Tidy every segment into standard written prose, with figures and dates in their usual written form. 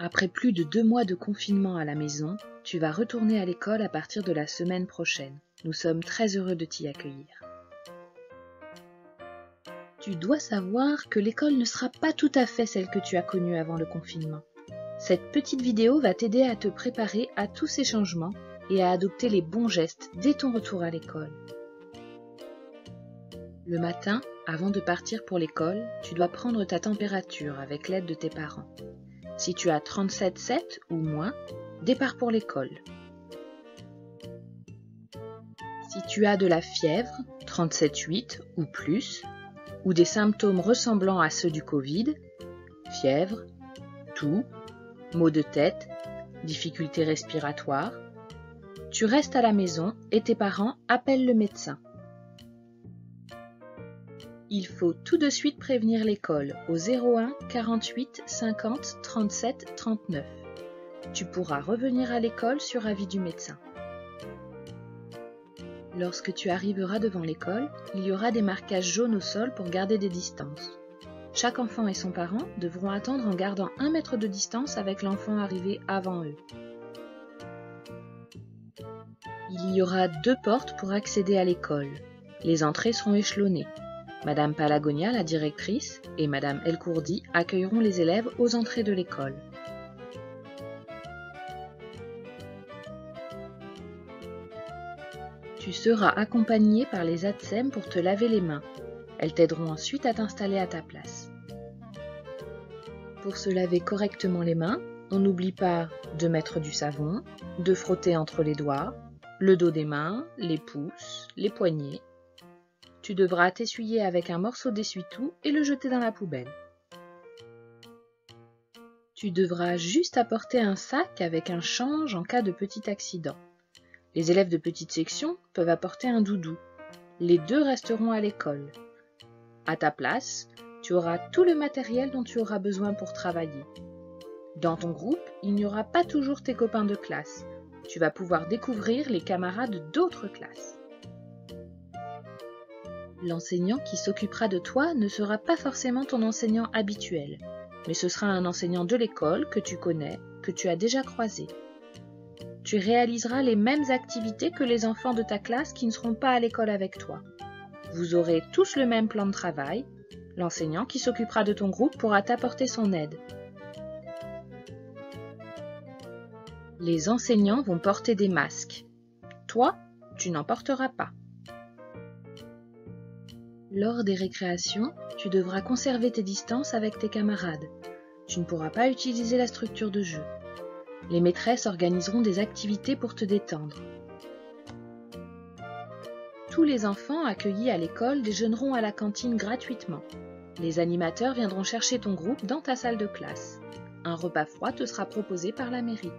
Après plus de 2 mois de confinement à la maison, tu vas retourner à l'école à partir de la semaine prochaine. Nous sommes très heureux de t'y accueillir. Tu dois savoir que l'école ne sera pas tout à fait celle que tu as connue avant le confinement. Cette petite vidéo va t'aider à te préparer à tous ces changements et à adopter les bons gestes dès ton retour à l'école. Le matin, avant de partir pour l'école, tu dois prendre ta température avec l'aide de tes parents. Si tu as 37,7 ou moins, départ pour l'école. Si tu as de la fièvre, 37,8 ou plus, ou des symptômes ressemblant à ceux du Covid, fièvre, toux, maux de tête, difficultés respiratoires, tu restes à la maison et tes parents appellent le médecin. Il faut tout de suite prévenir l'école au 01 48 50 37 39. Tu pourras revenir à l'école sur avis du médecin. Lorsque tu arriveras devant l'école, il y aura des marquages jaunes au sol pour garder des distances. Chaque enfant et son parent devront attendre en gardant 1 mètre de distance avec l'enfant arrivé avant eux. Il y aura 2 portes pour accéder à l'école. Les entrées seront échelonnées. Madame Palagonia, la directrice, et Madame Elkourdi accueilleront les élèves aux entrées de l'école. Tu seras accompagné par les ATSEM pour te laver les mains. Elles t'aideront ensuite à t'installer à ta place. Pour se laver correctement les mains, on n'oublie pas de mettre du savon, de frotter entre les doigts, le dos des mains, les pouces, les poignets. Tu devras t'essuyer avec un morceau d'essuie-tout et le jeter dans la poubelle. Tu devras juste apporter un sac avec un change en cas de petit accident. Les élèves de petite section peuvent apporter un doudou. Les 2 resteront à l'école. À ta place, tu auras tout le matériel dont tu auras besoin pour travailler. Dans ton groupe, il n'y aura pas toujours tes copains de classe. Tu vas pouvoir découvrir les camarades d'autres classes. L'enseignant qui s'occupera de toi ne sera pas forcément ton enseignant habituel, mais ce sera un enseignant de l'école que tu connais, que tu as déjà croisé. Tu réaliseras les mêmes activités que les enfants de ta classe qui ne seront pas à l'école avec toi. Vous aurez tous le même plan de travail. L'enseignant qui s'occupera de ton groupe pourra t'apporter son aide. Les enseignants vont porter des masques. Toi, tu n'en porteras pas. Lors des récréations, tu devras conserver tes distances avec tes camarades. Tu ne pourras pas utiliser la structure de jeu. Les maîtresses organiseront des activités pour te détendre. Tous les enfants accueillis à l'école déjeuneront à la cantine gratuitement. Les animateurs viendront chercher ton groupe dans ta salle de classe. Un repas froid te sera proposé par la mairie.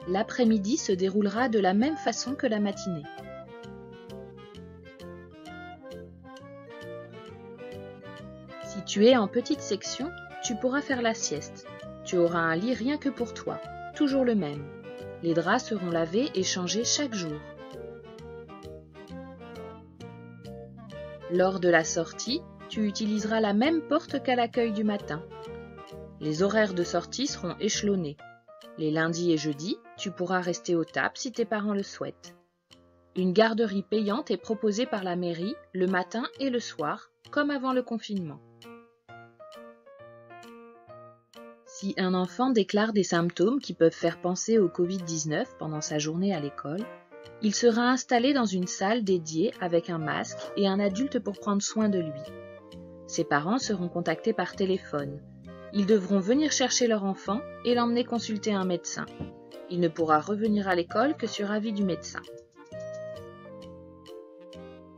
L'après-midi se déroulera de la même façon que la matinée. Si tu es en petite section, tu pourras faire la sieste. Tu auras un lit rien que pour toi, toujours le même. Les draps seront lavés et changés chaque jour. Lors de la sortie, tu utiliseras la même porte qu'à l'accueil du matin. Les horaires de sortie seront échelonnés. Les lundis et jeudis, tu pourras rester aux tables si tes parents le souhaitent. Une garderie payante est proposée par la mairie le matin et le soir, comme avant le confinement. Si un enfant déclare des symptômes qui peuvent faire penser au Covid-19 pendant sa journée à l'école, il sera installé dans une salle dédiée avec un masque et un adulte pour prendre soin de lui. Ses parents seront contactés par téléphone. Ils devront venir chercher leur enfant et l'emmener consulter un médecin. Il ne pourra revenir à l'école que sur avis du médecin.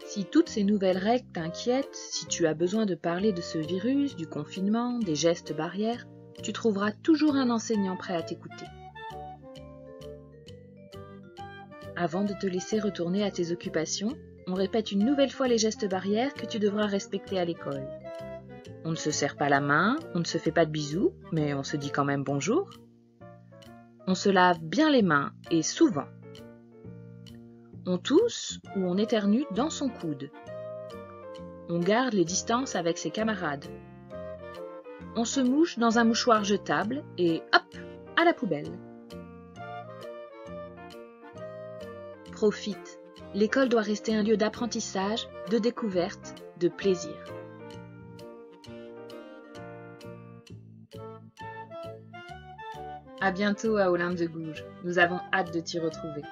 Si toutes ces nouvelles règles t'inquiètent, si tu as besoin de parler de ce virus, du confinement, des gestes barrières, tu trouveras toujours un enseignant prêt à t'écouter. Avant de te laisser retourner à tes occupations, on répète une nouvelle fois les gestes barrières que tu devras respecter à l'école. On ne se serre pas la main, on ne se fait pas de bisous, mais on se dit quand même bonjour. On se lave bien les mains et souvent. On tousse ou on éternue dans son coude. On garde les distances avec ses camarades. On se mouche dans un mouchoir jetable et hop, à la poubelle. Profite. L'école doit rester un lieu d'apprentissage, de découverte, de plaisir. À bientôt à Olympe de Gouges. Nous avons hâte de t'y retrouver.